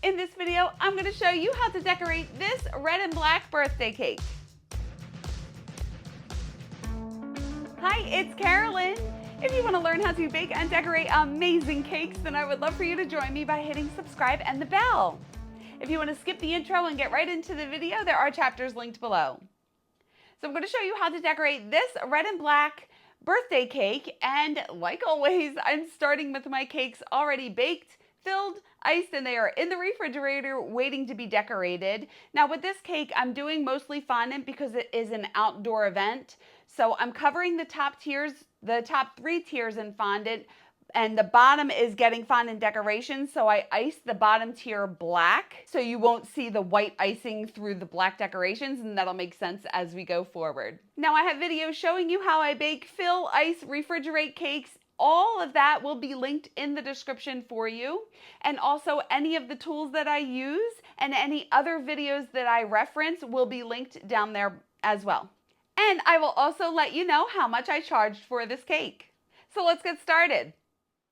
In this video, I'm going to show you how to decorate this red and black birthday cake. Hi, it's Karolyn. If you want to learn how to bake and decorate amazing cakes, then I would love for you to join me by hitting subscribe and the bell. If you want to skip the intro and get right into the video, there are chapters linked below. So I'm going to show you how to decorate this red and black birthday cake, and like always, I'm starting with my cakes already baked, filled, iced, and they are in the refrigerator waiting to be decorated. Now with this cake, I'm doing mostly fondant because it is an outdoor event. So I'm covering the top tiers, the top 3 tiers in fondant, and the bottom is getting fondant decorations. So I iced the bottom tier black so you won't see the white icing through the black decorations, and that'll make sense as we go forward. Now I have videos showing you how I bake, fill, ice, refrigerate cakes. All of that will be linked in the description for you. And also any of the tools that I use and any other videos that I reference will be linked down there as well. And I will also let you know how much I charged for this cake. So let's get started.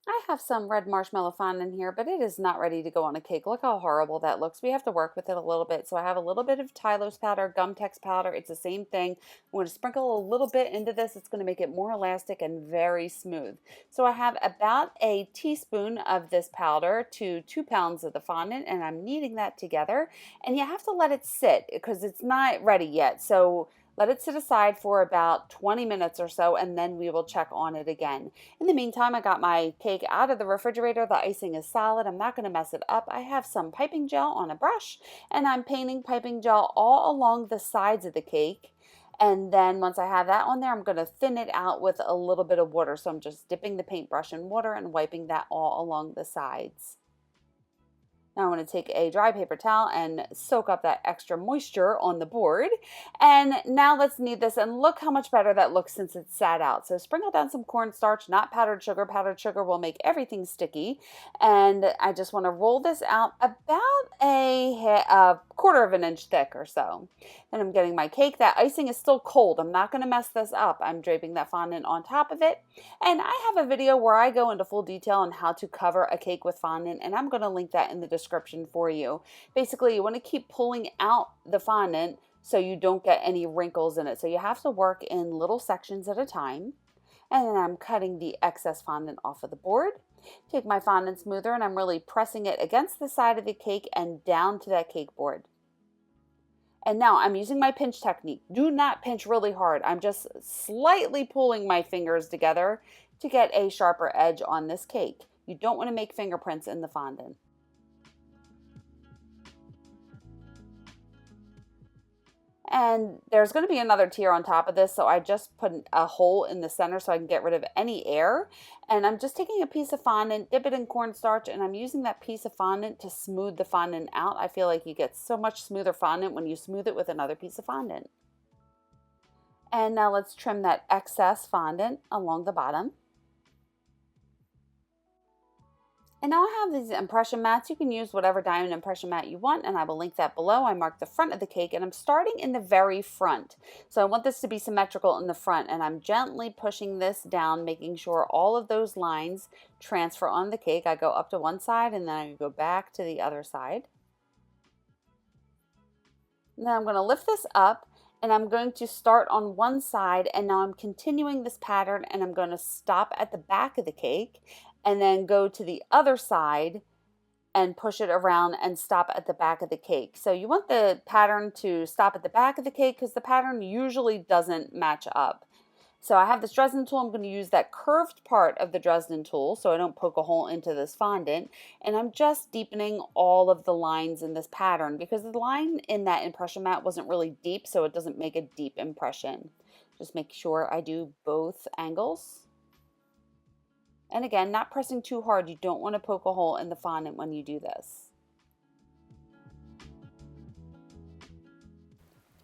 I have some red marshmallow fondant here, but it is not ready to go on a cake. Look how horrible that looks. We have to work with it a little bit. So I have a little bit of Tylose powder, Gum Tex powder. It's the same thing. I'm going to sprinkle a little bit into this. It's going to make it more elastic and very smooth. So I have about a teaspoon of this powder to 2 pounds of the fondant, and I'm kneading that together. And you have to let it sit because it's not ready yet. So let it sit aside for about 20 minutes or so, and then we will check on it again. In the meantime, I got my cake out of the refrigerator. The icing is solid. I'm not going to mess it up. I have some piping gel on a brush, and I'm painting piping gel all along the sides of the cake. And then once I have that on there, I'm going to thin it out with a little bit of water. So I'm just dipping the paintbrush in water and wiping that all along the sides. Now I'm going to take a dry paper towel and soak up that extra moisture on the board. And now let's knead this, and look how much better that looks since it's sat out. So sprinkle down some cornstarch, not powdered sugar. Powdered sugar will make everything sticky. And I just want to roll this out about a quarter of an inch thick or so. Then I'm getting my cake. That icing is still cold. I'm not going to mess this up. I'm draping that fondant on top of it. And I have a video where I go into full detail on how to cover a cake with fondant, and I'm going to link that in the description for you. Basically, you want to keep pulling out the fondant so you don't get any wrinkles in it. So you have to work in little sections at a time. And then I'm cutting the excess fondant off of the board. Take my fondant smoother, and I'm really pressing it against the side of the cake and down to that cake board. And now I'm using my pinch technique. Do not pinch really hard. I'm just slightly pulling my fingers together to get a sharper edge on this cake. You don't want to make fingerprints in the fondant. And there's going to be another tier on top of this, so I just put a hole in the center so I can get rid of any air. And I'm just taking a piece of fondant, dip it in cornstarch, and I'm using that piece of fondant to smooth the fondant out. I feel like you get so much smoother fondant when you smooth it with another piece of fondant. And now let's trim that excess fondant along the bottom. And now I have these impression mats. You can use whatever diamond impression mat you want, and I will link that below. I marked the front of the cake, and I'm starting in the very front. So I want this to be symmetrical in the front, and I'm gently pushing this down, making sure all of those lines transfer on the cake. I go up to one side, and then I go back to the other side. Now I'm going to lift this up, and I'm going to start on one side, and now I'm continuing this pattern, and I'm going to stop at the back of the cake and then go to the other side and push it around and stop at the back of the cake. So you want the pattern to stop at the back of the cake because the pattern usually doesn't match up. So I have this Dresden tool. I'm going to use that curved part of the Dresden tool so I don't poke a hole into this fondant. And I'm just deepening all of the lines in this pattern because the line in that impression mat wasn't really deep, so it doesn't make a deep impression. Just make sure I do both angles. And again, not pressing too hard. You don't want to poke a hole in the fondant when you do this.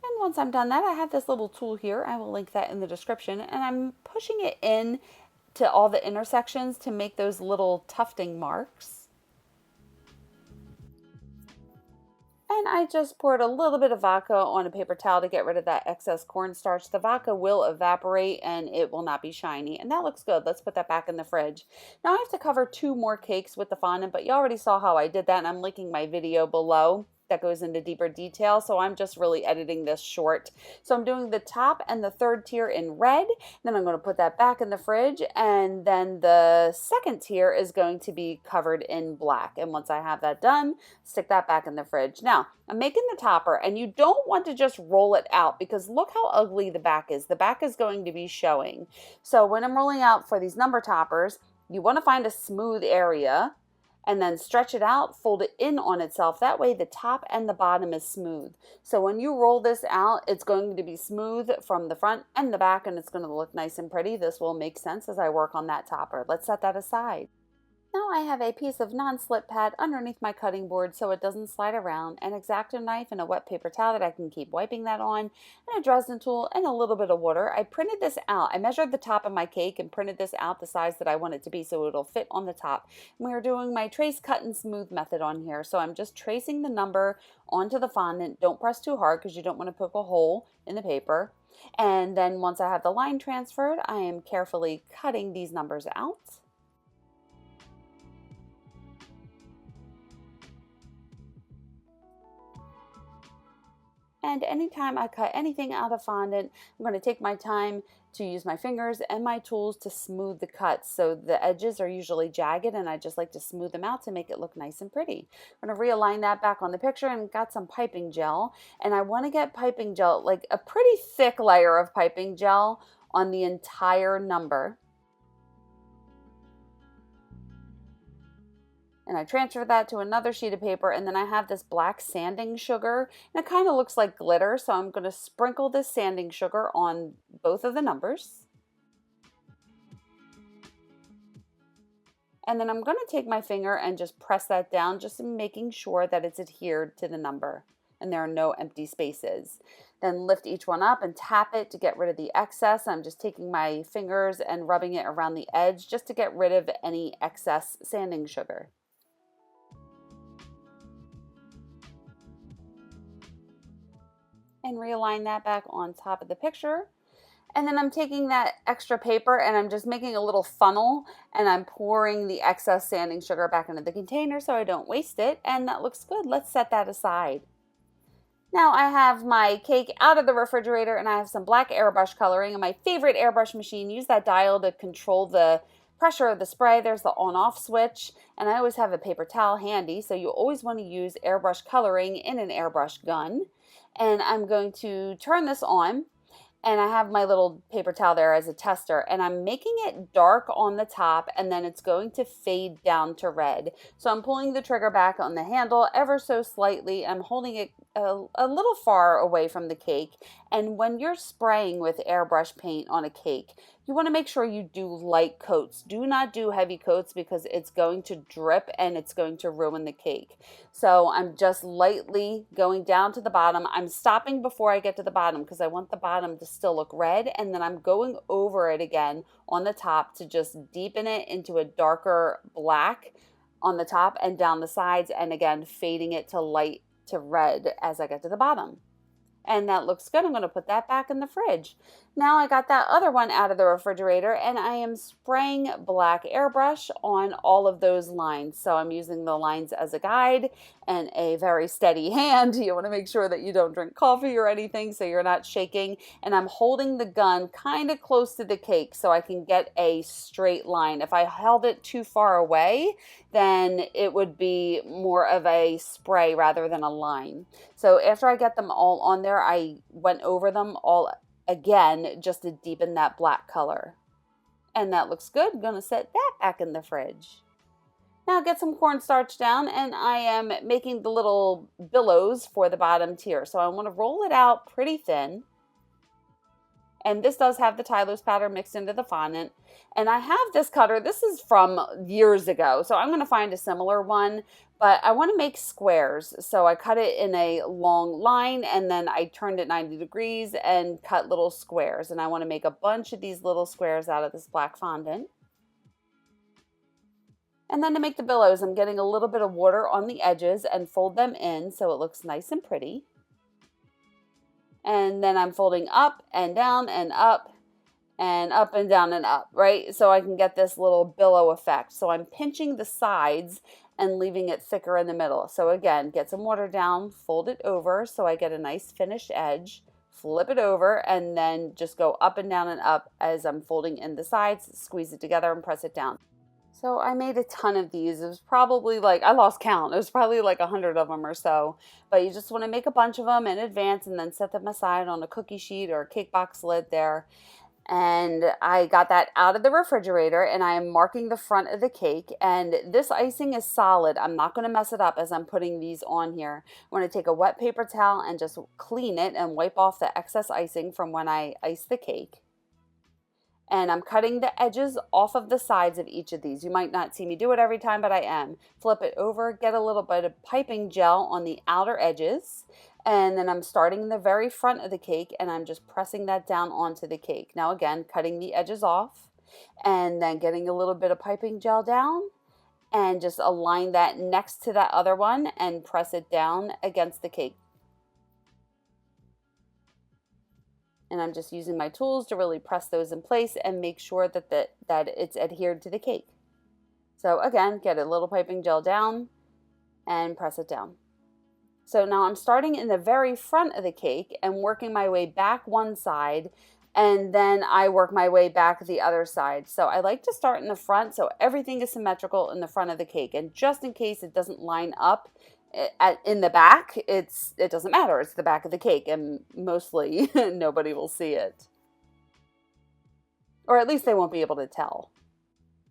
And once I'm done that, I have this little tool here. I will link that in the description. And I'm pushing it in to all the intersections to make those little tufting marks. And I just poured a little bit of vodka on a paper towel to get rid of that excess cornstarch. The vodka will evaporate and it will not be shiny. And that looks good. Let's put that back in the fridge. Now I have to cover 2 more cakes with the fondant, but you already saw how I did that, and I'm linking my video below that goes into deeper detail, so I'm just really editing this short. So I'm doing the top and the 3rd tier in red, then I'm going to put that back in the fridge, and then the 2nd tier is going to be covered in black. And once I have that done, stick that back in the fridge. Now, I'm making the topper, and you don't want to just roll it out because look how ugly the back is. The back is going to be showing. So when I'm rolling out for these number toppers, you want to find a smooth area and then stretch it out, fold it in on itself. That way the top and the bottom is smooth. So when you roll this out, it's going to be smooth from the front and the back, and it's going to look nice and pretty. This will make sense as I work on that topper. Let's set that aside. Now I have a piece of non-slip pad underneath my cutting board so it doesn't slide around, an X-Acto knife and a wet paper towel that I can keep wiping that on, and a Dresden tool and a little bit of water. I printed this out. I measured the top of my cake and printed this out the size that I want it to be so it'll fit on the top. And we are doing my trace, cut, and smooth method on here. So I'm just tracing the number onto the fondant. Don't press too hard because you don't want to poke a hole in the paper. And then once I have the line transferred, I am carefully cutting these numbers out. And anytime I cut anything out of fondant, I'm going to take my time to use my fingers and my tools to smooth the cuts. So the edges are usually jagged, and I just like to smooth them out to make it look nice and pretty. I'm going to realign that back on the picture and got some piping gel. And I want to get piping gel, like a pretty thick layer of piping gel on the entire number. And I transfer that to another sheet of paper, and then I have this black sanding sugar, and it kind of looks like glitter, so I'm going to sprinkle this sanding sugar on both of the numbers. And then I'm going to take my finger and just press that down, just making sure that it's adhered to the number and there are no empty spaces. Then lift each one up and tap it to get rid of the excess. I'm just taking my fingers and rubbing it around the edge just to get rid of any excess sanding sugar. And realign that back on top of the picture. And then I'm taking that extra paper and I'm just making a little funnel, and I'm pouring the excess sanding sugar back into the container so I don't waste it, and that looks good. Let's set that aside. Now I have my cake out of the refrigerator, and I have some black airbrush coloring and my favorite airbrush machine. Use that dial to control the pressure of the spray. There's the on-off switch, and I always have a paper towel handy, so you always want to use airbrush coloring in an airbrush gun. And I'm going to turn this on, and I have my little paper towel there as a tester, and I'm making it dark on the top, and then it's going to fade down to red. So I'm pulling the trigger back on the handle ever so slightly. I'm holding it a little far away from the cake. And when you're spraying with airbrush paint on a cake, you want to make sure you do light coats. Do not do heavy coats because it's going to drip and it's going to ruin the cake. So I'm just lightly going down to the bottom. I'm stopping before I get to the bottom because I want the bottom to still look red, and then I'm going over it again on the top to just deepen it into a darker black on the top and down the sides, and again fading it to light to red as I get to the bottom. And that looks good. I'm going to put that back in the fridge. Now I got that other one out of the refrigerator, and I am spraying black airbrush on all of those lines. So I'm using the lines as a guide and a very steady hand. You want to make sure that you don't drink coffee or anything so you're not shaking. And I'm holding the gun kind of close to the cake so I can get a straight line. If I held it too far away, then it would be more of a spray rather than a line. So after I get them all on there, I went over them all again just to deepen that black color. And that looks good. I'm going to set that back in the fridge. Now get some cornstarch down, and I am making the little billows for the bottom tier. So I want to roll it out pretty thin. And this does have the Tyler's powder mixed into the fondant. And I have this cutter. This is from years ago, so I'm going to find a similar one. But I want to make squares. So I cut it in a long line, and then I turned it 90 degrees and cut little squares. And I want to make a bunch of these little squares out of this black fondant. And then to make the billows, I'm getting a little bit of water on the edges and fold them in so it looks nice and pretty. And then I'm folding up and down and up and down and up, right? So I can get this little billow effect. So I'm pinching the sides and leaving it thicker in the middle. So again, get some water down, fold it over so I get a nice finished edge, flip it over, and then just go up and down and up as I'm folding in the sides, squeeze it together and press it down. So I made a ton of these. It was probably like, I lost count. It was probably like 100 of them or so. But you just want to make a bunch of them in advance and then set them aside on a cookie sheet or a cake box lid there. And I got that out of the refrigerator and I am marking the front of the cake. And this icing is solid. I'm not going to mess it up as I'm putting these on here. I'm going to take a wet paper towel and just clean it and wipe off the excess icing from when I iced the cake. And I'm cutting the edges off of the sides of each of these. You might not see me do it every time, but I am. Flip it over, get a little bit of piping gel on the outer edges. And then I'm starting in the very front of the cake and I'm just pressing that down onto the cake. Now again, cutting the edges off and then getting a little bit of piping gel down and just align that next to that other one and press it down against the cake. And I'm just using my tools to really press those in place and make sure that it's adhered to the cake. So again, get a little piping gel down and press it down. So now I'm starting in the very front of the cake and working my way back one side, and then I work my way back the other side. So I like to start in the front so everything is symmetrical in the front of the cake. And just in case it doesn't line up in the back, it doesn't matter. It's the back of the cake and mostly nobody will see it. Or at least they won't be able to tell.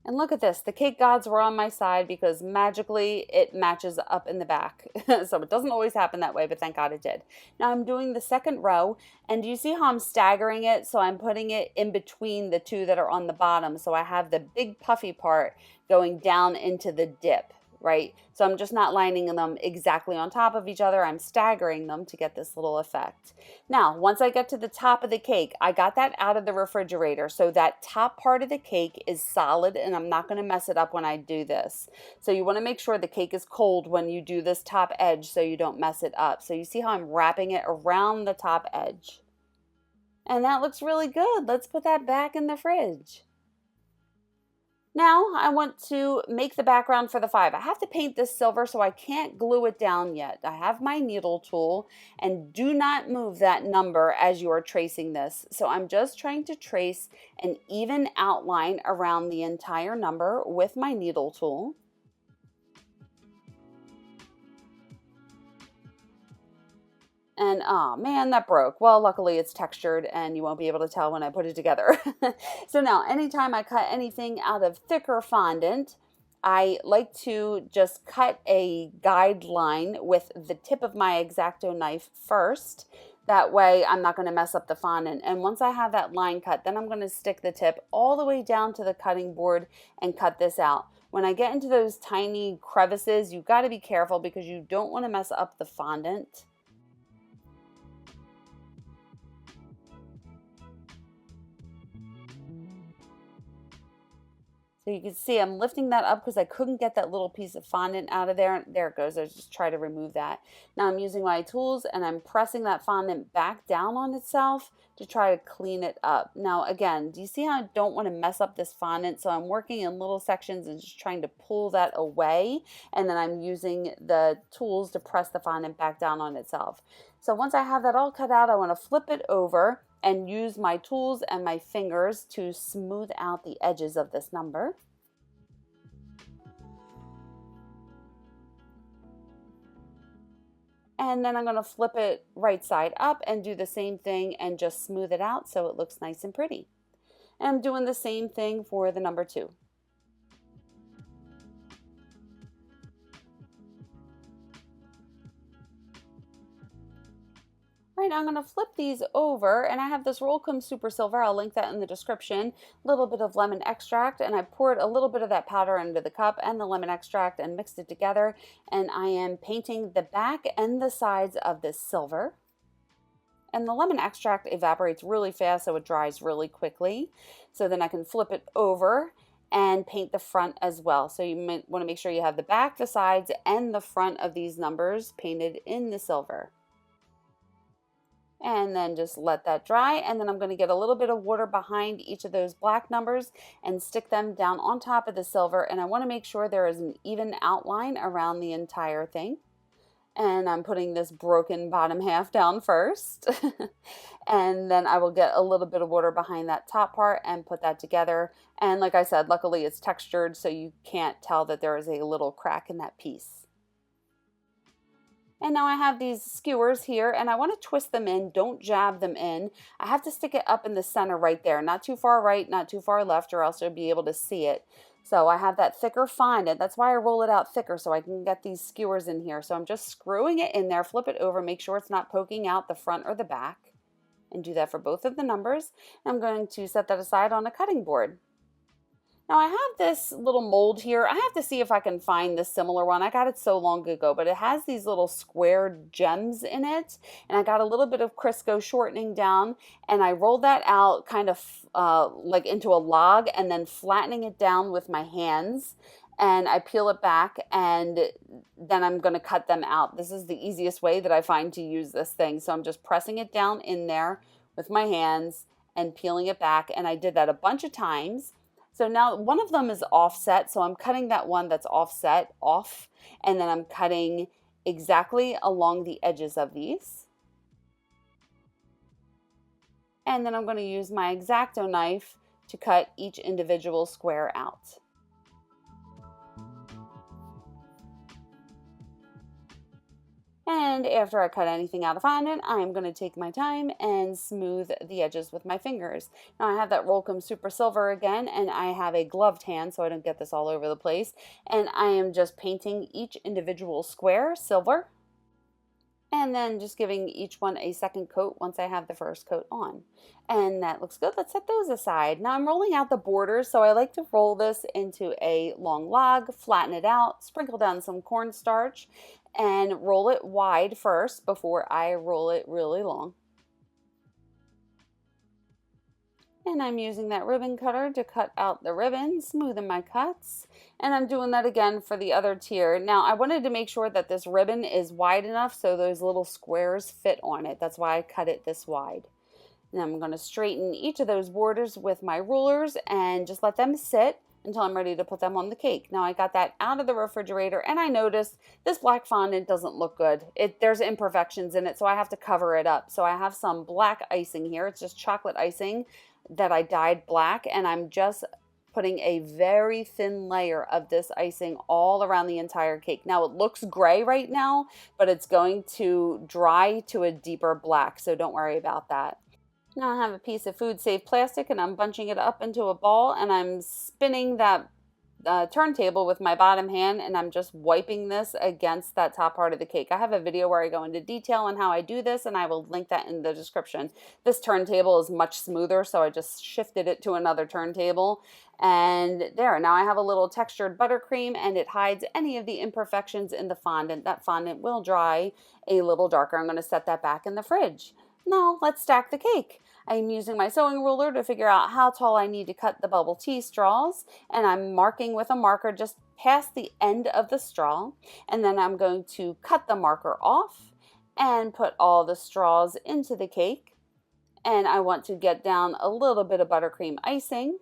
And look at this, the cake gods were on my side because magically it matches up in the back. So it doesn't always happen that way, but thank God it did. Now I'm doing the second row, and do you see how I'm staggering it? So I'm putting it in between the two that are on the bottom. So I have the big puffy part going down into the dip, right? So I'm just not lining them exactly on top of each other. I'm staggering them to get this little effect. Now, once I get to the top of the cake, I got that out of the refrigerator. So that top part of the cake is solid and I'm not going to mess it up when I do this. So you want to make sure the cake is cold when you do this top edge so you don't mess it up. So you see how I'm wrapping it around the top edge. And that looks really good. Let's put that back in the fridge. Now I want to make the background for the 5. I have to paint this silver so I can't glue it down yet. I have my needle tool, and do not move that number as you are tracing this. So I'm just trying to trace an even outline around the entire number with my needle tool. And oh man, that broke. Well, luckily it's textured and you won't be able to tell when I put it together. So now, anytime I cut anything out of thicker fondant, I like to just cut a guideline with the tip of my X-Acto knife first. That way I'm not going to mess up the fondant. And once I have that line cut, then I'm going to stick the tip all the way down to the cutting board and cut this out. When I get into those tiny crevices, you've got to be careful because you don't want to mess up the fondant. So you can see I'm lifting that up because I couldn't get that little piece of fondant out of there. There it goes. I just try to remove that. Now I'm using my tools and I'm pressing that fondant back down on itself to try to clean it up. Now again, do you see how I don't want to mess up this fondant? So I'm working in little sections and just trying to pull that away. And then I'm using the tools to press the fondant back down on itself. So once I have that all cut out, I want to flip it over and use my tools and my fingers to smooth out the edges of this number. And then I'm going to flip it right side up and do the same thing and just smooth it out so it looks nice and pretty. And I'm doing the same thing for the number 2. Right, I'm going to flip these over, and I have this Rolcom Super Silver. I'll link that in the description. A little bit of lemon extract, and I poured a little bit of that powder into the cup and the lemon extract and mixed it together. And I am painting the back and the sides of this silver. And the lemon extract evaporates really fast, so it dries really quickly. So then I can flip it over and paint the front as well. So you might want to make sure you have the back, the sides, and the front of these numbers painted in the silver. And then just let that dry, and then I'm going to get a little bit of water behind each of those black numbers and stick them down on top of the silver, and I want to make sure there is an even outline around the entire thing. And I'm putting this broken bottom half down first and then I will get a little bit of water behind that top part and put that together. And like I said, luckily it's textured so you can't tell that there is a little crack in that piece. And now I have these skewers here, and I want to twist them in. Don't jab them in. I have to stick it up in the center right there. Not too far right, not too far left, or else you'll be able to see it. So I have that thicker fondant. That's why I roll it out thicker, so I can get these skewers in here. So I'm just screwing it in there, flip it over, make sure it's not poking out the front or the back. And do that for both of the numbers. I'm going to set that aside on a cutting board. Now I have this little mold here. I have to see if I can find this similar one. I got it so long ago, but it has these little square gems in it. And I got a little bit of Crisco shortening down, and I rolled that out kind of like into a log, and then flattening it down with my hands. And I peel it back, and then I'm going to cut them out. This is the easiest way that I find to use this thing. So I'm just pressing it down in there with my hands and peeling it back. And I did that a bunch of times. So now one of them is offset, so I'm cutting that one that's offset off, and then I'm cutting exactly along the edges of these. And then I'm going to use my X-Acto knife to cut each individual square out. And after I cut anything out of fondant, I'm going to take my time and smooth the edges with my fingers. Now I have that Rollcom Super Silver again, and I have a gloved hand so I don't get this all over the place. And I am just painting each individual square silver, and then just giving each one a second coat once I have the first coat on. And that looks good. Let's set those aside. Now I'm rolling out the borders, so I like to roll this into a long log, flatten it out, sprinkle down some cornstarch, and roll it wide first before I roll it really long. And I'm using that ribbon cutter to cut out the ribbon, smoothing my cuts. And I'm doing that again for the other tier. Now I wanted to make sure that this ribbon is wide enough so those little squares fit on it. That's why I cut it this wide. And I'm going to straighten each of those borders with my rulers and just let them sit until I'm ready to put them on the cake. Now I got that out of the refrigerator, and I noticed this black fondant doesn't look good. There's imperfections in it, so I have to cover it up. So I have some black icing here. It's just chocolate icing that I dyed black, and I'm just putting a very thin layer of this icing all around the entire cake. Now it looks gray right now, but it's going to dry to a deeper black, so don't worry about that. Now I have a piece of food safe plastic, and I'm bunching it up into a ball, and I'm spinning that turntable with my bottom hand, and I'm just wiping this against that top part of the cake. I have a video where I go into detail on how I do this, and I will link that in the description. This turntable is much smoother, so I just shifted it to another turntable. And there, now I have a little textured buttercream, and it hides any of the imperfections in the fondant. That fondant will dry a little darker. I'm going to set that back in the fridge. Now let's stack the cake. I'm using my sewing ruler to figure out how tall I need to cut the bubble tea straws, and I'm marking with a marker just past the end of the straw, and then I'm going to cut the marker off and put all the straws into the cake. And I want to get down a little bit of buttercream icing.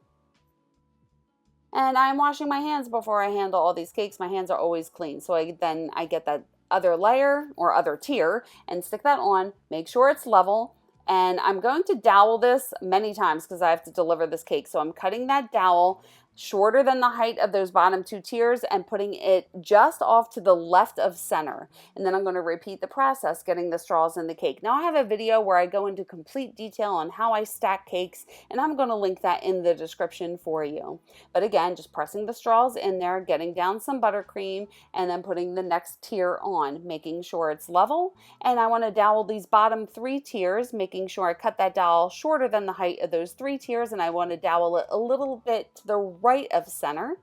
And I'm washing my hands before I handle all these cakes. My hands are always clean, so then I get that other layer or other tier and stick that on, make sure it's level, and I'm going to dowel this many times because I have to deliver this cake. So I'm cutting that dowel shorter than the height of those bottom two tiers and putting it just off to the left of center. And then I'm going to repeat the process, getting the straws in the cake. Now I have a video where I go into complete detail on how I stack cakes, and I'm going to link that in the description for you. But again, just pressing the straws in there, getting down some buttercream, and then putting the next tier on, making sure it's level. And I want to dowel these bottom three tiers, making sure I cut that dowel shorter than the height of those three tiers, and I want to dowel it a little bit to the right of center.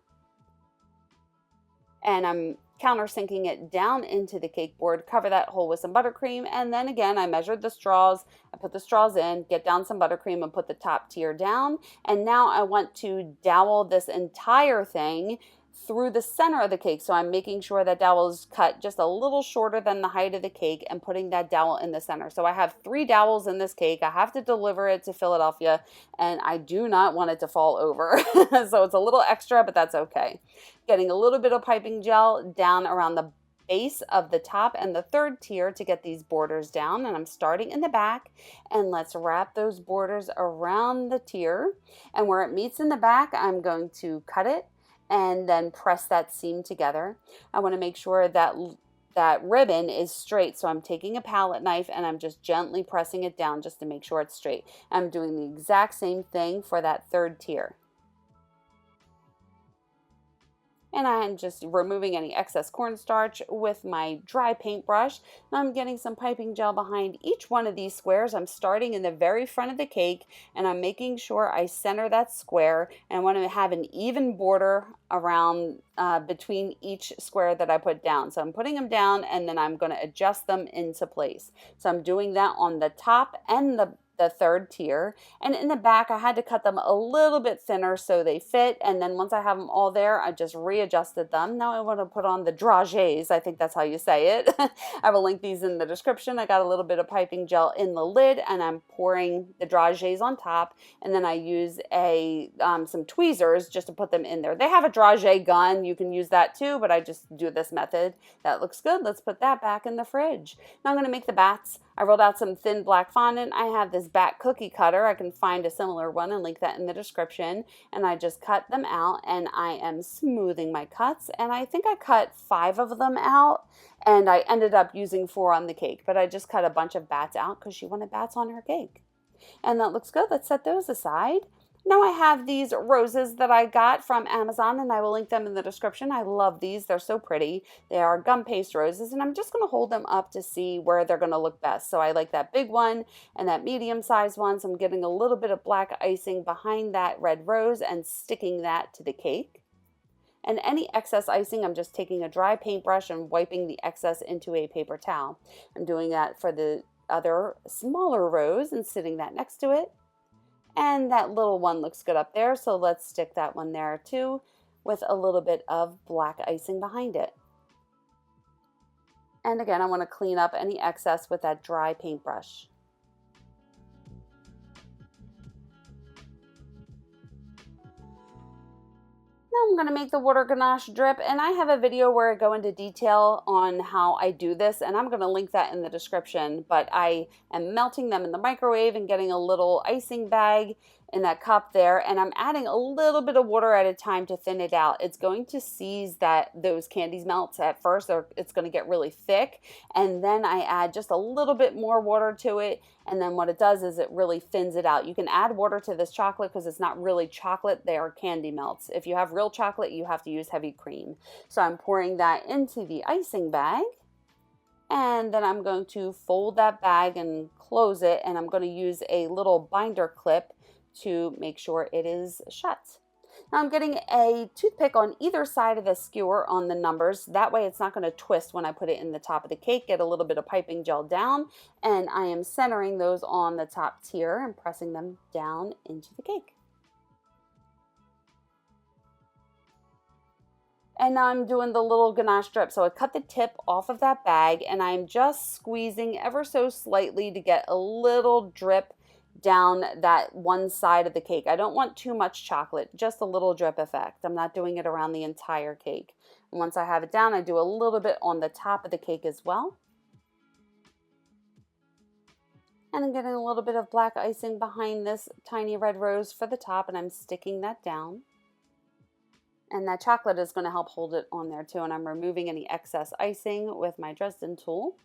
And I'm countersinking it down into the cake board, cover that hole with some buttercream, and then again, I measured the straws, I put the straws in, get down some buttercream and put the top tier down, and now I want to dowel this entire thing through the center of the cake. So I'm making sure that dowel is cut just a little shorter than the height of the cake and putting that dowel in the center. So I have 3 dowels in this cake. I have to deliver it to Philadelphia and I do not want it to fall over. So it's a little extra, but that's okay. Getting a little bit of piping gel down around the base of the top and the 3rd tier to get these borders down, and I'm starting in the back, and let's wrap those borders around the tier, and where it meets in the back I'm going to cut it and then press that seam together. I want to make sure that that ribbon is straight, so I'm taking a palette knife and I'm just gently pressing it down just to make sure it's straight. I'm doing the exact same thing for that 3rd tier. And I'm just removing any excess cornstarch with my dry paintbrush. Now I'm getting some piping gel behind each one of these squares. I'm starting in the very front of the cake and I'm making sure I center that square, and I want to have an even border around between each square that I put down. So I'm putting them down and then I'm going to adjust them into place. So I'm doing that on the top and the 3rd tier, and in the back I had to cut them a little bit thinner so they fit, and then once I have them all there I just readjusted them. Now I want to put on the dragées, I think that's how you say it. I will link these in the description. I got a little bit of piping gel in the lid and I'm pouring the dragées on top, and then I use some tweezers just to put them in there. They have a dragée gun, you can use that too, but I just do this method. That looks good. Let's put that back in the fridge. Now I'm going to make the bats. I rolled out some thin black fondant. I have this bat cookie cutter. I can find a similar one and link that in the description. And I just cut them out and I am smoothing my cuts. And I think I cut 5 of them out and I ended up using 4 on the cake. But I just cut a bunch of bats out because she wanted bats on her cake. And that looks good. Let's set those aside. Now I have these roses that I got from Amazon and I will link them in the description. I love these. They're so pretty. They are gum paste roses and I'm just going to hold them up to see where they're going to look best. So I like that big one and that medium sized one. So I'm getting a little bit of black icing behind that red rose and sticking that to the cake. And any excess icing, I'm just taking a dry paintbrush and wiping the excess into a paper towel. I'm doing that for the other smaller rose and sitting that next to it. And that little one looks good up there, so let's stick that one there too with a little bit of black icing behind it. And again, I want to clean up any excess with that dry paintbrush. Now I'm going to make the water ganache drip, and I have a video where I go into detail on how I do this, and I'm going to link that in the description, but I am melting them in the microwave and getting a little icing bag in that cup there, and I'm adding a little bit of water at a time to thin it out. It's going to seize those candies melts at first, or it's going to get really thick, and then I add just a little bit more water to it, and then what it does is it really thins it out. You can add water to this chocolate because it's not really chocolate, they are candy melts. If you have real chocolate, you have to use heavy cream. So I'm pouring that into the icing bag, and then I'm going to fold that bag and close it, and I'm going to use a little binder clip to make sure it is shut. Now I'm getting a toothpick on either side of the skewer on the numbers. That way it's not going to twist when I put it in the top of the cake. Get a little bit of piping gel down, and I am centering those on the top tier and pressing them down into the cake. And now I'm doing the little ganache drip. So I cut the tip off of that bag and I'm just squeezing ever so slightly to get a little drip down that one side of the cake. I don't want too much chocolate, just a little drip effect. I'm not doing it around the entire cake. And once I have it down, I do a little bit on the top of the cake as well. And I'm getting a little bit of black icing behind this tiny red rose for the top, and I'm sticking that down. And that chocolate is going to help hold it on there too. And I'm removing any excess icing with my Dresden tool.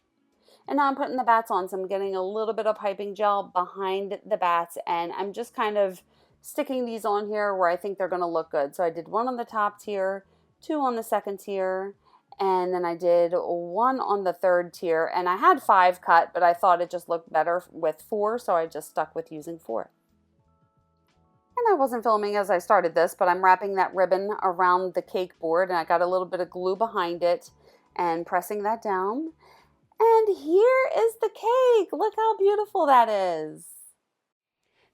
And now I'm putting the bats on. So I'm getting a little bit of piping gel behind the bats. And I'm just kind of sticking these on here where I think they're going to look good. So I did 1 on the top tier, 2 on the second tier, and then I did 1 on the third tier. And I had 5 cut, but I thought it just looked better with 4. So I just stuck with using 4. And I wasn't filming as I started this, but I'm wrapping that ribbon around the cake board, and I got a little bit of glue behind it. and pressing that down. And here is the cake. Look how beautiful that is.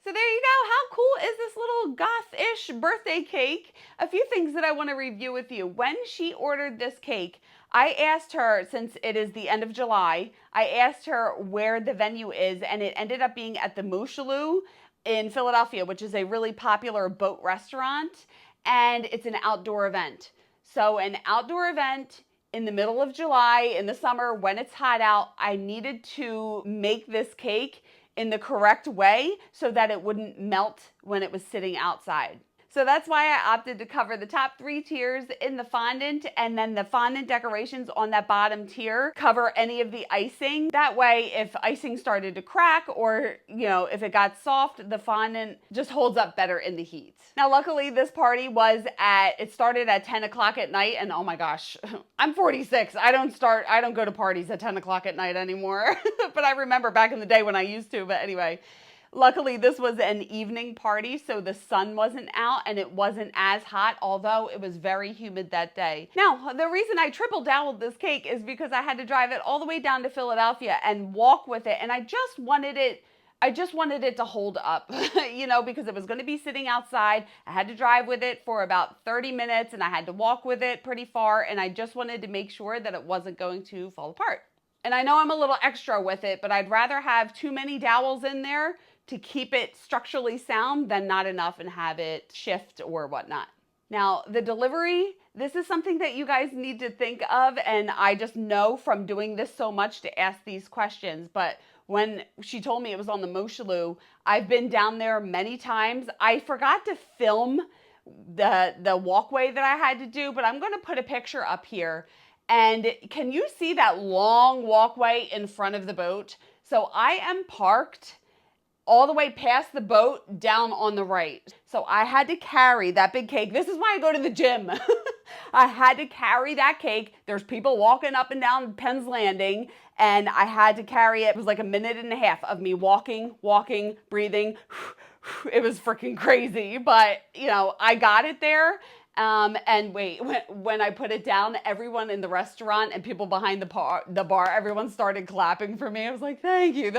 So there you go. How cool is this little goth-ish birthday cake? A few things that I want to review with you. When she ordered this cake, I asked her, since it is the end of July, I asked her where the venue is, and it ended up being at the Mooshaloo in Philadelphia, which is a really popular boat restaurant, and it's an outdoor event. So an outdoor event in the middle of July, in the summer, when it's hot out, I needed to make this cake in the correct way so that it wouldn't melt when it was sitting outside. So that's why I opted to cover the top 3 tiers in the fondant, and then the fondant decorations on that bottom tier cover any of the icing. That way, if icing started to crack or, if it got soft, the fondant just holds up better in the heat. Now, luckily, this party it started at 10 o'clock at night, and oh my gosh, I'm 46. I don't go to parties at 10 o'clock at night anymore. But I remember back in the day when I used to, but anyway. Luckily, this was an evening party, so the sun wasn't out and it wasn't as hot, although it was very humid that day. Now, the reason I triple doweled this cake is because I had to drive it all the way down to Philadelphia and walk with it, and I just wanted it to hold up, because it was going to be sitting outside. I had to drive with it for about 30 minutes, and I had to walk with it pretty far, and I just wanted to make sure that it wasn't going to fall apart. And I know I'm a little extra with it, but I'd rather have too many dowels in there to keep it structurally sound than not enough and have it shift or whatnot. Now, the delivery, this is something that you guys need to think of, and I just know from doing this so much to ask these questions, but when she told me it was on the Mooshaloo, I've been down there many times. I forgot to film the walkway that I had to do, but I'm gonna put a picture up here. And can you see that long walkway in front of the boat? So I am parked all the way past the boat down on the right. So I had to carry that big cake. This is why I go to the gym. I had to carry that cake. There's people walking up and down Penn's Landing, and I had to carry it. It was like a minute and a half of me walking, breathing. It was freaking crazy, but I got it there. And wait, when I put it down, everyone in the restaurant and people behind the bar, everyone started clapping for me. I was like, thank you.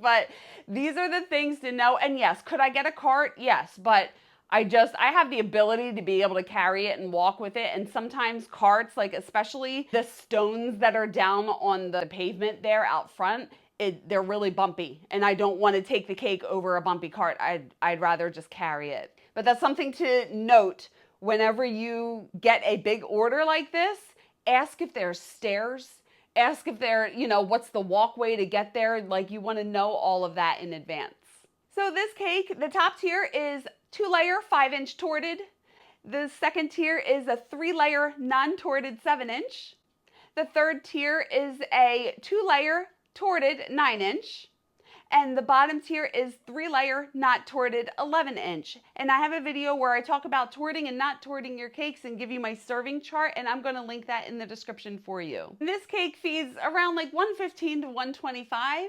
But these are the things to know. And yes, could I get a cart? Yes, but I have the ability to be able to carry it and walk with it. And sometimes carts, like especially the stones that are down on the pavement there out front, they're really bumpy. And I don't want to take the cake over a bumpy cart. I'd rather just carry it. But that's something to note. Whenever you get a big order like this, ask if there's stairs, ask if what's the walkway to get there. Like, you want to know all of that in advance. So this cake, the top tier is 2-layer 5-inch torted. The second tier is a 3-layer non-torted 7-inch. The third tier is a 2-layer torted 9-inch. And the bottom tier is 3-layer, not torted 11-inch. And I have a video where I talk about torting and not torting your cakes and give you my serving chart, and I'm gonna link that in the description for you. And this cake feeds around like $115 to $125.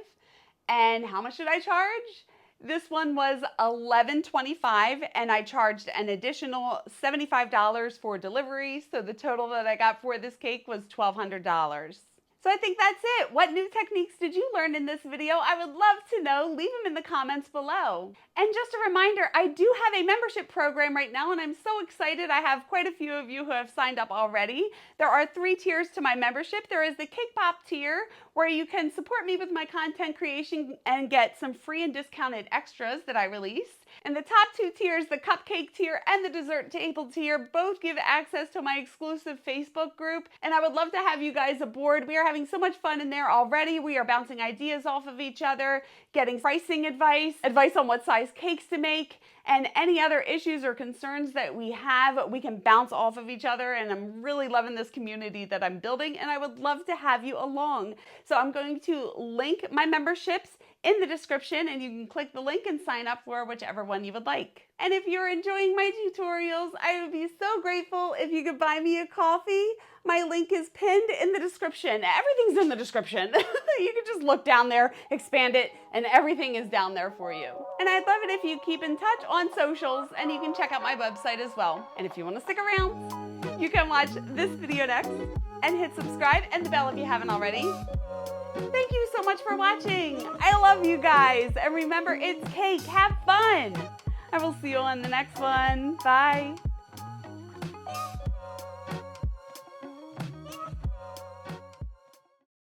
And how much did I charge? This one was $11.25, and I charged an additional $75 for delivery. So the total that I got for this cake was $1,200. So I think that's it. What new techniques did you learn in this video? I would love to know. Leave them in the comments below. And just a reminder, I do have a membership program right now, and I'm so excited. I have quite a few of you who have signed up already. There are 3 tiers to my membership. There is the Cake Pop tier, where you can support me with my content creation and get some free and discounted extras that I release. And the top 2 tiers, the cupcake tier and the dessert table tier, both give access to my exclusive Facebook group, and I would love to have you guys aboard. We are having so much fun in there already. We are bouncing ideas off of each other, getting pricing advice on what size cakes to make, and any other issues or concerns that we have, we can bounce off of each other. And I'm really loving this community that I'm building, and I would love to have you along. So I'm going to link my memberships in the description, and you can click the link and sign up for whichever one you would like. And if you're enjoying my tutorials, I would be so grateful if you could buy me a coffee. My link is pinned in the description. Everything's in the description. You can just look down there, expand it, and everything is down there for you. And I'd love it if you keep in touch on socials, and you can check out my website as well. And if you want to stick around, you can watch this video next. and hit subscribe and the bell if you haven't already. Thank you so much for watching. I love you guys. And remember, it's cake. Have fun. I will see you on the next one. Bye.